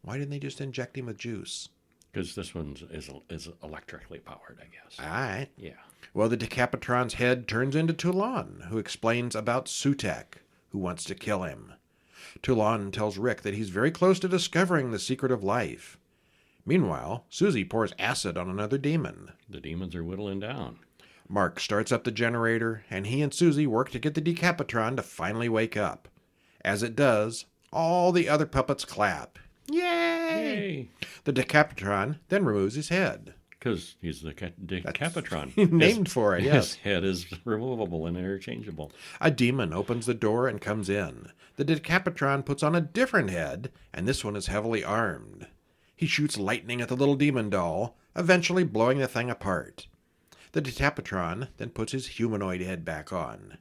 Speaker 1: Why didn't they just inject him with juice?
Speaker 2: Because this one is electrically powered, I guess.
Speaker 1: All right.
Speaker 2: Yeah.
Speaker 1: Well, the Decapitron's head turns into Toulon, who explains about Sutek, who wants to kill him. Toulon tells Rick that he's very close to discovering the secret of life. Meanwhile, Susie pours acid on another demon.
Speaker 2: The demons are whittling down.
Speaker 1: Mark starts up the generator, and he and Susie work to get the Decapitron to finally wake up. As it does, all the other puppets clap. Yay!
Speaker 2: Yay!
Speaker 1: The Decapitron then removes his head.
Speaker 2: Because he's the Decapitron.
Speaker 1: Named for it, yes.
Speaker 2: His head is removable and interchangeable.
Speaker 1: A demon opens the door and comes in. The Decapitron puts on a different head, and this one is heavily armed. He shoots lightning at the little demon doll, eventually blowing the thing apart. The Decapitron then puts his humanoid head back on.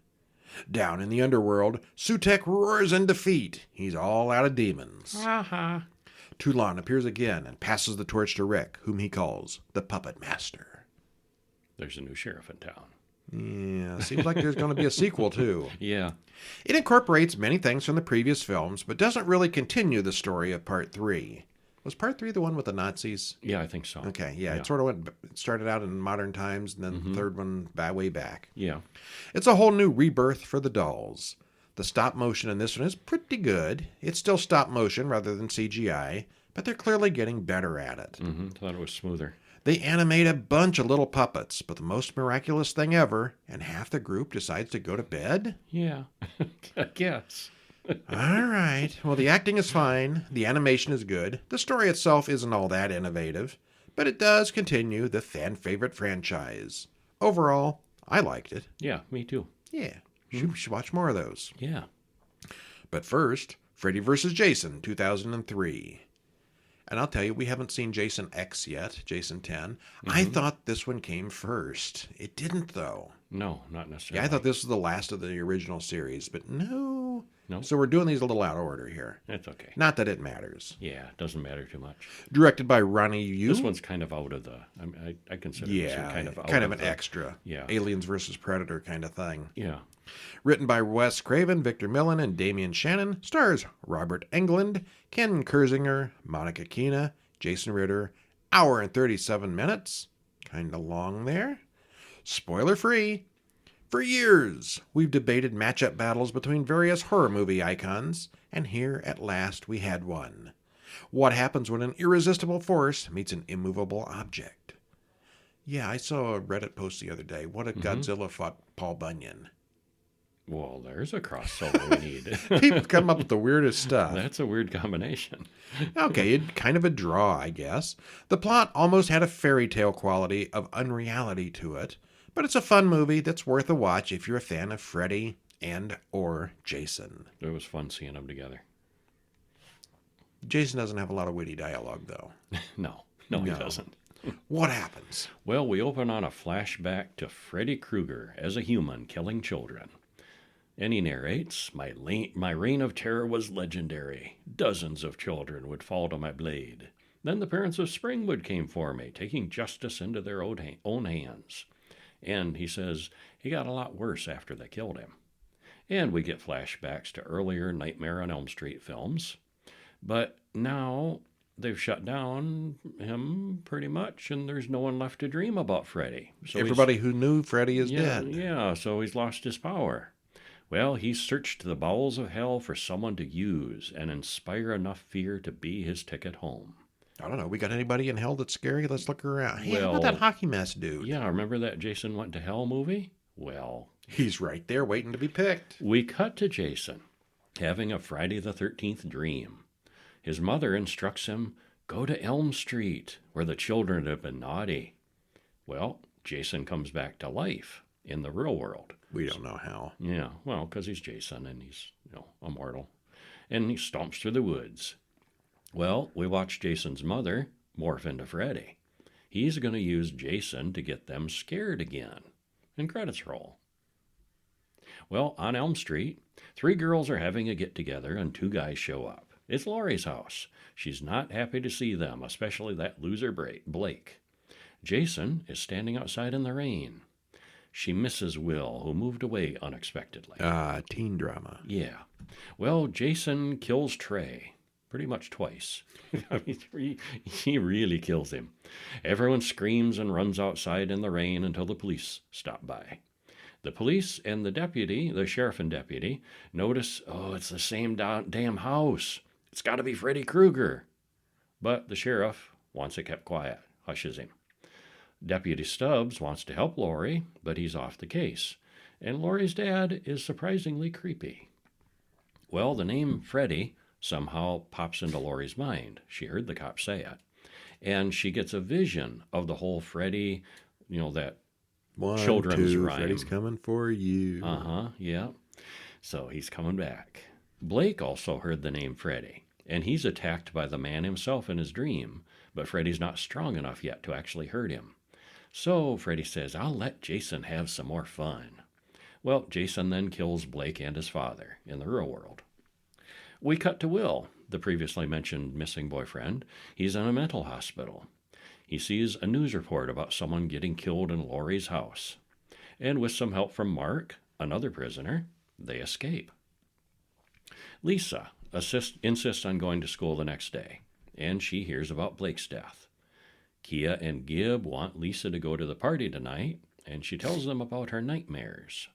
Speaker 1: Down in the underworld, Sutek roars in defeat. He's all out of demons.
Speaker 2: Aha.
Speaker 1: Toulon appears again and passes the torch to Rick, whom he calls the Puppet Master.
Speaker 2: There's a new sheriff in town.
Speaker 1: Yeah, seems like there's going to be a sequel, too.
Speaker 2: Yeah.
Speaker 1: It incorporates many things from the previous films, but doesn't really continue the story of Part 3. Was Part 3 the one with the Nazis?
Speaker 2: Yeah, I think so.
Speaker 1: Okay, yeah. It sort of started out in modern times, and then the third one way back.
Speaker 2: Yeah.
Speaker 1: It's a whole new rebirth for the dolls. The stop motion in this one is pretty good. It's still stop motion rather than CGI, but they're clearly getting better at it.
Speaker 2: Thought it was smoother.
Speaker 1: They animate a bunch of little puppets, but the most miraculous thing ever, and half the group decides to go to bed?
Speaker 2: Yeah, I guess.
Speaker 1: All right. Well, the acting is fine. The animation is good. The story itself isn't all that innovative, but it does continue the fan-favorite franchise. Overall, I liked it.
Speaker 2: Yeah, me too.
Speaker 1: Yeah, should watch more of those.
Speaker 2: Yeah.
Speaker 1: But first, Freddy vs. Jason, 2003. And I'll tell you, we haven't seen Jason X yet, Jason 10. I thought this one came first. It didn't, though.
Speaker 2: No, not necessarily.
Speaker 1: Yeah, I thought this was the last of the original series, but no.
Speaker 2: No?
Speaker 1: So we're doing these a little out of order here.
Speaker 2: That's okay.
Speaker 1: Not that it matters.
Speaker 2: Yeah, it doesn't matter too much.
Speaker 1: Directed by Ronnie Yu.
Speaker 2: This one's kind of out of the... I consider this one kind of out
Speaker 1: kind of
Speaker 2: of
Speaker 1: an
Speaker 2: the,
Speaker 1: extra.
Speaker 2: Yeah.
Speaker 1: Aliens versus Predator kind of thing.
Speaker 2: Yeah.
Speaker 1: Written by Wes Craven, Victor Millen, and Damian Shannon. Stars Robert Englund, Ken Kersinger, Monica Keena, Jason Ritter. Hour and 37 minutes. Kind of long there. Spoiler free. For years, we've debated matchup battles between various horror movie icons, and here at last we had one. What happens when an irresistible force meets an immovable object? Yeah, I saw a Reddit post the other day. What if Godzilla fought Paul Bunyan?
Speaker 2: Well, there's a crossover we need.
Speaker 1: People come up with the weirdest stuff.
Speaker 2: That's a weird combination.
Speaker 1: Okay, kind of a draw, I guess. The plot almost had a fairy tale quality of unreality to it, but it's a fun movie that's worth a watch if you're a fan of Freddy and or Jason.
Speaker 2: It was fun seeing them together.
Speaker 1: Jason doesn't have a lot of witty dialogue, though.
Speaker 2: No, he doesn't.
Speaker 1: What happens?
Speaker 2: Well, we open on a flashback to Freddy Krueger as a human killing children. And he narrates, my reign of terror was legendary. Dozens of children would fall to my blade. Then the parents of Springwood came for me, taking justice into their own hands. And he says he got a lot worse after they killed him. And we get flashbacks to earlier Nightmare on Elm Street films. But now they've shut down him pretty much, and there's no one left to dream about Freddy. So
Speaker 1: everybody who knew Freddy is dead.
Speaker 2: Yeah, so he's lost his power. Well, he searched the bowels of hell for someone to use and inspire enough fear to be his ticket home.
Speaker 1: I don't know. We got anybody in hell that's scary? Let's look around. Hey, how
Speaker 2: Well,
Speaker 1: about that hockey mask dude?
Speaker 2: Yeah, remember that Jason Went to Hell movie? Well,
Speaker 1: He's right there waiting to be picked.
Speaker 2: we cut to Jason having a Friday the 13th dream. His mother instructs him, go to Elm Street, where the children have been naughty. Well, Jason comes back to life in the real world.
Speaker 1: We don't know how.
Speaker 2: Yeah, well, because he's Jason and he's, immortal. And he stomps through the woods. Well, we watch Jason's mother morph into Freddy. He's going to use Jason to get them scared again. And credits roll. Well, on Elm Street, 3 girls are having a get-together and 2 guys show up. It's Laurie's house. She's not happy to see them, especially that loser Blake. Jason is standing outside in the rain. She misses Will, who moved away unexpectedly.
Speaker 1: Teen drama.
Speaker 2: Yeah. Well, Jason kills Trey. Pretty much twice. I mean, he really kills him. Everyone screams and runs outside in the rain until the police stop by. The police and the sheriff and deputy, notice, it's the same damn house. It's got to be Freddy Krueger. But the sheriff wants it kept quiet, hushes him. Deputy Stubbs wants to help Laurie, but he's off the case. And Laurie's dad is surprisingly creepy. Well, the name Freddy somehow pops into Laurie's mind. She heard the cop say it. And she gets a vision of the whole Freddy, that
Speaker 1: 1,
Speaker 2: children's
Speaker 1: 2,
Speaker 2: rhyme.
Speaker 1: Freddy's coming for you.
Speaker 2: Yeah. So he's coming back. Blake also heard the name Freddy, and he's attacked by the man himself in his dream, but Freddy's not strong enough yet to actually hurt him. So Freddy says, I'll let Jason have some more fun. Well, Jason then kills Blake and his father in the real world. We cut to Will, the previously mentioned missing boyfriend. He's in a mental hospital. He sees a news report about someone getting killed in Laurie's house. And with some help from Mark, another prisoner, they escape. Lisa insists on going to school the next day, and she hears about Blake's death. Kia and Gib want Lisa to go to the party tonight, and she tells them about her nightmares.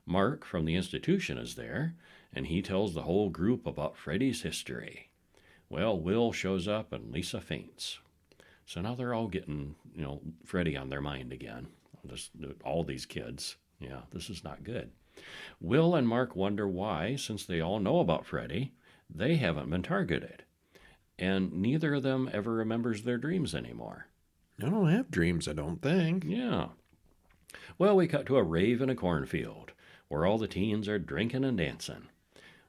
Speaker 2: Mark from the institution is there, and he tells the whole group about Freddy's history. Well, Will shows up, and Lisa faints. So now they're all getting, Freddy on their mind again. All these kids. Yeah, this is not good. Will and Mark wonder why, since they all know about Freddy, they haven't been targeted. And neither of them ever remembers their dreams anymore.
Speaker 1: I don't have dreams, I don't think.
Speaker 2: Yeah. Well, we cut to a rave in a cornfield, where all the teens are drinking and dancing.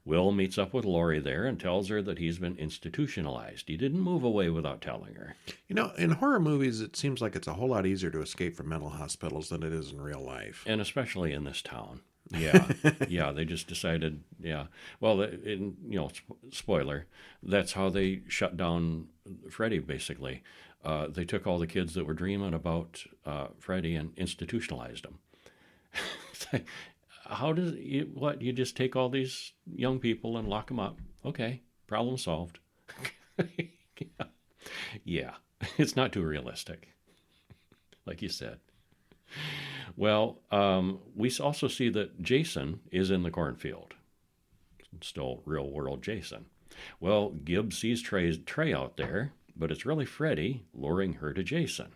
Speaker 2: Will meets up with Laurie there and tells her that he's been institutionalized. He didn't move away without telling her.
Speaker 1: In horror movies, it seems like it's a whole lot easier to escape from mental hospitals than it is in real life.
Speaker 2: And especially in this town. Yeah. Yeah, they just decided, yeah. Well, spoiler, that's how they shut down Freddy, basically. They took all the kids that were dreaming about Freddy and institutionalized them. You just take all these young people and lock them up. Okay, problem solved. Yeah, it's not too realistic, like you said. Well, we also see that Jason is in the cornfield. Still real world Jason. Well, Gibbs sees Trey out there, but it's really Freddy luring her to Jason.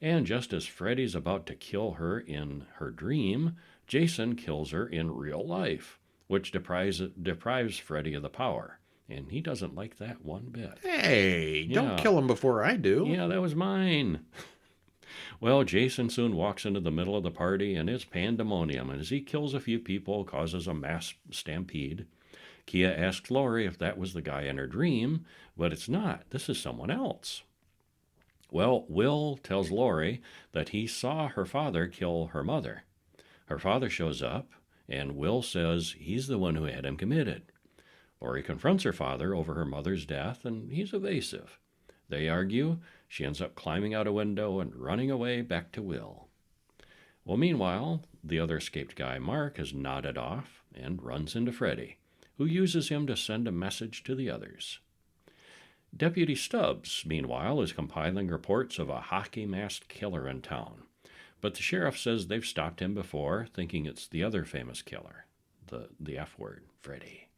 Speaker 2: And just as Freddy's about to kill her in her dream, Jason kills her in real life, which deprives Freddy of the power. And he doesn't like that one bit.
Speaker 1: Hey, don't kill him before I do.
Speaker 2: Yeah, that was mine. Well, Jason soon walks into the middle of the party, and it's pandemonium. And as he kills a few people, causes a mass stampede. Kia asks Laurie if that was the guy in her dream, but it's not. This is someone else. Well, Will tells Laurie that he saw her father kill her mother. Her father shows up, and Will says he's the one who had him committed. Laurie confronts her father over her mother's death, and he's evasive. They argue. She ends up climbing out a window and running away back to Will. Well, meanwhile, the other escaped guy, Mark, has nodded off and runs into Freddy, who uses him to send a message to the others. Deputy Stubbs, meanwhile, is compiling reports of a hockey-masked killer in town. But the sheriff says they've stopped him before, thinking it's the other famous killer, the F word, Freddy.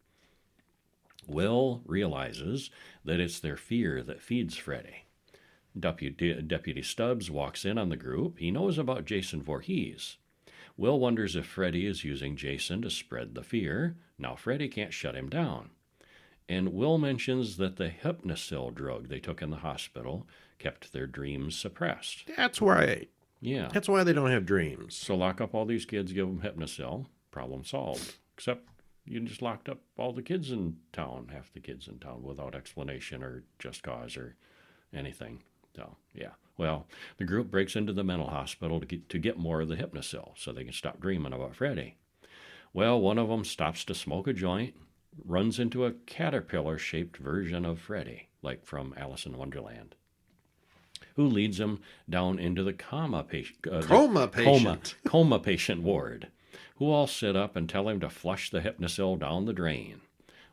Speaker 2: Will realizes that it's their fear that feeds Freddy. Deputy Stubbs walks in on the group. He knows about Jason Voorhees. Will wonders if Freddy is using Jason to spread the fear. Now Freddy can't shut him down. And Will mentions that the Hypnosil drug they took in the hospital kept their dreams suppressed.
Speaker 1: That's right.
Speaker 2: Yeah.
Speaker 1: That's why they don't have dreams.
Speaker 2: So lock up all these kids, give them Hypnosil, problem solved. Except you just locked up all the kids in town, half the kids in town, without explanation or just cause or anything. So, yeah. Well, the group breaks into the mental hospital to get more of the Hypnosil so they can stop dreaming about Freddy. Well, one of them stops to smoke a joint, runs into a caterpillar-shaped version of Freddy, like from Alice in Wonderland, who leads him down into the coma patient ward, who all sit up and tell him to flush the Hypnosil down the drain.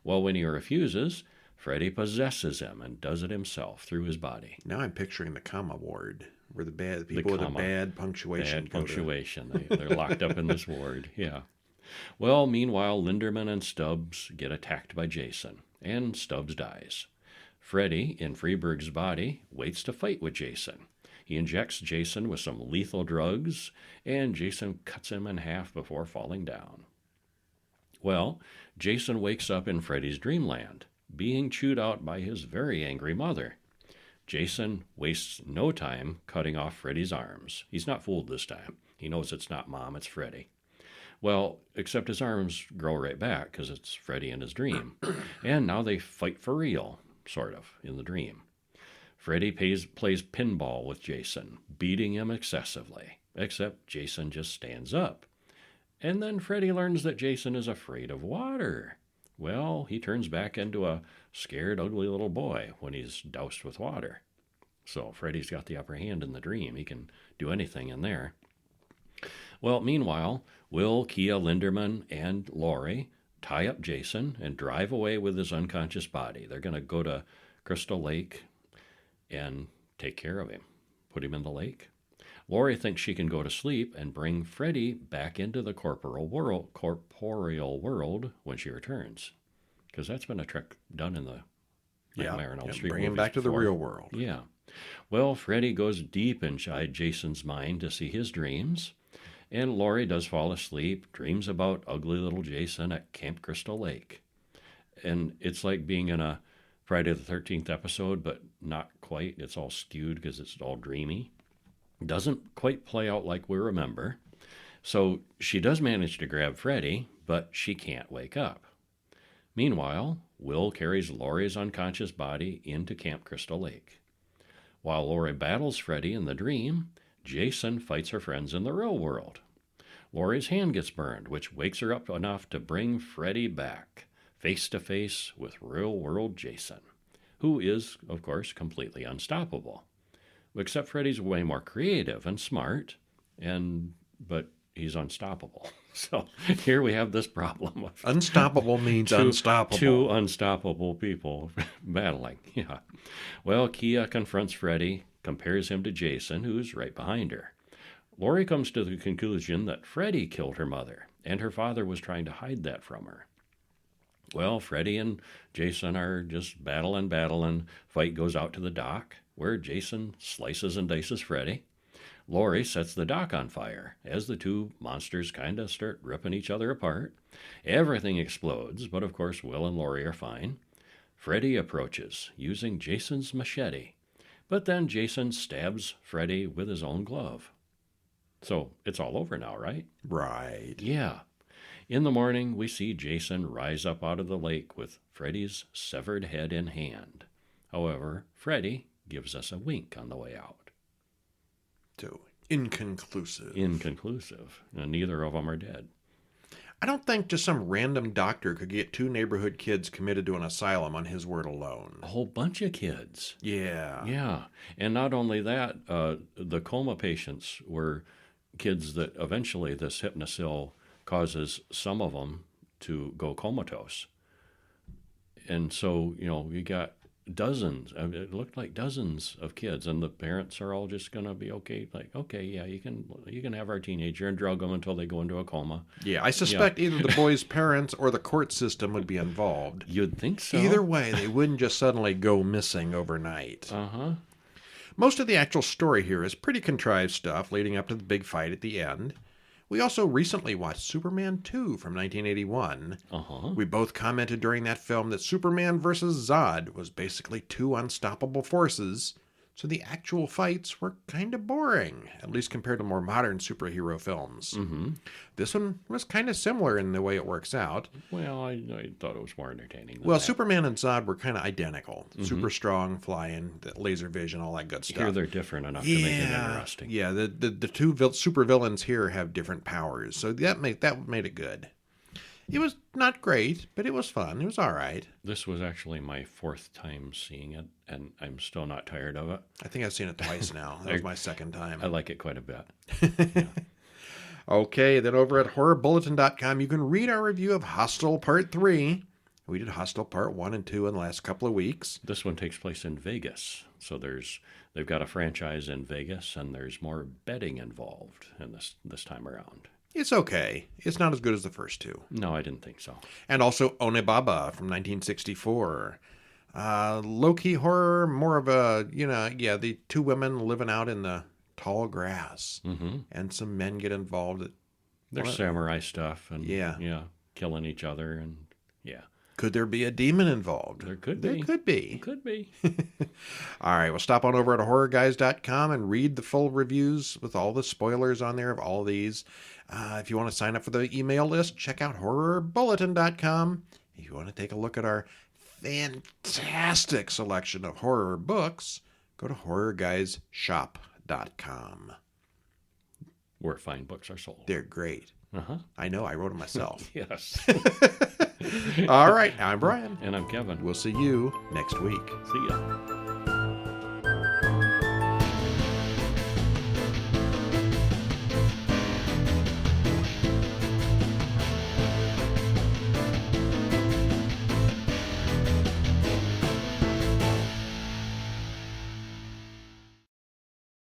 Speaker 2: Well, when he refuses, Freddy possesses him and does it himself through his body.
Speaker 1: Now I'm picturing the comma ward, where the people with a bad punctuation
Speaker 2: Bad punctuation. They're locked up in this ward, yeah. Well, meanwhile, Linderman and Stubbs get attacked by Jason, and Stubbs dies. Freddy, in Freeburg's body, waits to fight with Jason. He injects Jason with some lethal drugs, and Jason cuts him in half before falling down. Well, Jason wakes up in Freddy's dreamland, being chewed out by his very angry mother. Jason wastes no time cutting off Freddy's arms. He's not fooled this time. He knows it's not Mom, it's Freddy. Well, except his arms grow right back because it's Freddy in his dream. And now they fight for real, sort of, in the dream. Freddy plays pinball with Jason, beating him excessively, except Jason just stands up. And then Freddy learns that Jason is afraid of water. Well, he turns back into a scared, ugly little boy when he's doused with water. So Freddy's got the upper hand in the dream. He can do anything in there. Well, meanwhile, Will, Kia, Linderman, and Laurie tie up Jason and drive away with his unconscious body. They're going to go to Crystal Lake and take care of him, put him in the lake. Laurie thinks she can go to sleep and bring Freddy back into the corporeal world when she returns. Because that's been a trick done in the Nightmare on Elm Street
Speaker 1: bring him
Speaker 2: movies
Speaker 1: back to the
Speaker 2: before.
Speaker 1: real world.
Speaker 2: Yeah. Well, Freddy goes deep inside Jason's mind to see his dreams. And Laurie does fall asleep, dreams about ugly little Jason at Camp Crystal Lake. And it's like being in a Friday the 13th episode, but not quite. It's all skewed because it's all dreamy. Doesn't quite play out like we remember. So she does manage to grab Freddy, but she can't wake up. Meanwhile, Will carries Laurie's unconscious body into Camp Crystal Lake. While Laurie battles Freddy in the dream, Jason fights her friends in the real world. Laurie's hand gets burned, which wakes her up enough to bring Freddy back, face to face with real-world Jason, who is, of course, completely unstoppable. Except Freddy's way more creative and smart, but he's unstoppable. So here we have this problem of
Speaker 1: Unstoppable means unstoppable.
Speaker 2: two unstoppable people battling. Yeah. Well, Kia confronts Freddy, compares him to Jason, who's right behind her. Laurie comes to the conclusion that Freddy killed her mother, and her father was trying to hide that from her. Well, Freddy and Jason are just battling. Fight goes out to the dock, where Jason slices and dices Freddy. Laurie sets the dock on fire as the two monsters kind of start ripping each other apart. Everything explodes, but of course Will and Laurie are fine. Freddy approaches, using Jason's machete, but then Jason stabs Freddy with his own glove. So it's all over now, right?
Speaker 1: Right.
Speaker 2: Yeah. In the morning, we see Jason rise up out of the lake with Freddy's severed head in hand. However, Freddy gives us a wink on the way out.
Speaker 1: So, inconclusive.
Speaker 2: Inconclusive. And neither of them are dead.
Speaker 1: I don't think just some random doctor could get two neighborhood kids committed to an asylum on his word alone.
Speaker 2: A whole bunch of kids.
Speaker 1: Yeah.
Speaker 2: Yeah. And not only that, the coma patients were kids that eventually this hypnosil causes some of them to go comatose. And so, you got dozens, it looked like dozens of kids, and the parents are all just going to be okay. Like, okay, yeah, you can have our teenager and drug them until they go into a coma.
Speaker 1: Yeah, I suspect either the boy's parents or the court system would be involved.
Speaker 2: You'd think so.
Speaker 1: Either way, they wouldn't just suddenly go missing overnight.
Speaker 2: Uh-huh.
Speaker 1: Most of the actual story here is pretty contrived stuff leading up to the big fight at the end. We also recently watched Superman 2 from 1981.
Speaker 2: Uh-huh.
Speaker 1: We both commented during that film that Superman vs. Zod was basically two unstoppable forces, so the actual fights were kind of boring, at least compared to more modern superhero films.
Speaker 2: Mm-hmm.
Speaker 1: This one was kind of similar in the way it works out.
Speaker 2: Well, I thought it was more entertaining than
Speaker 1: Well,
Speaker 2: that.
Speaker 1: Superman and Zod were kind of identical. Mm-hmm. Super strong, flying, laser vision, all that good stuff.
Speaker 2: Here they're different enough to make it interesting.
Speaker 1: Yeah, the two supervillains here have different powers, so that made it good. It was not great, but it was fun. It was all right.
Speaker 2: This was actually my fourth time seeing it, and I'm still not tired of it.
Speaker 1: I think I've seen it twice now. That was my second time.
Speaker 2: I like it quite a bit.
Speaker 1: Yeah. Okay, then over at horrorbulletin.com, you can read our review of Hostel Part 3. We did Hostel Part 1 and 2 in the last couple of weeks.
Speaker 2: This one takes place in Vegas. So they've got a franchise in Vegas, and there's more betting involved in this time around.
Speaker 1: It's okay. It's not as good as the first two.
Speaker 2: No, I didn't think so.
Speaker 1: And also Onibaba from 1964. Low-key horror, more of a, the two women living out in the tall grass.
Speaker 2: Mm-hmm.
Speaker 1: And some men get involved.
Speaker 2: There's samurai stuff and killing each other and
Speaker 1: Could there be a demon involved?
Speaker 2: There could be.
Speaker 1: There could be.
Speaker 2: It could be.
Speaker 1: All right, well, stop on over at horrorguys.com and read the full reviews with all the spoilers on there of all these. If you want to sign up for the email list, check out horrorbulletin.com. If you want to take a look at our fantastic selection of horror books, go to horrorguysshop.com.
Speaker 2: Where fine books are sold.
Speaker 1: They're great.
Speaker 2: Uh-huh.
Speaker 1: I know, I wrote them myself.
Speaker 2: Yes.
Speaker 1: All right, I'm Brian.
Speaker 2: And I'm Kevin.
Speaker 1: We'll see you next week.
Speaker 2: See ya.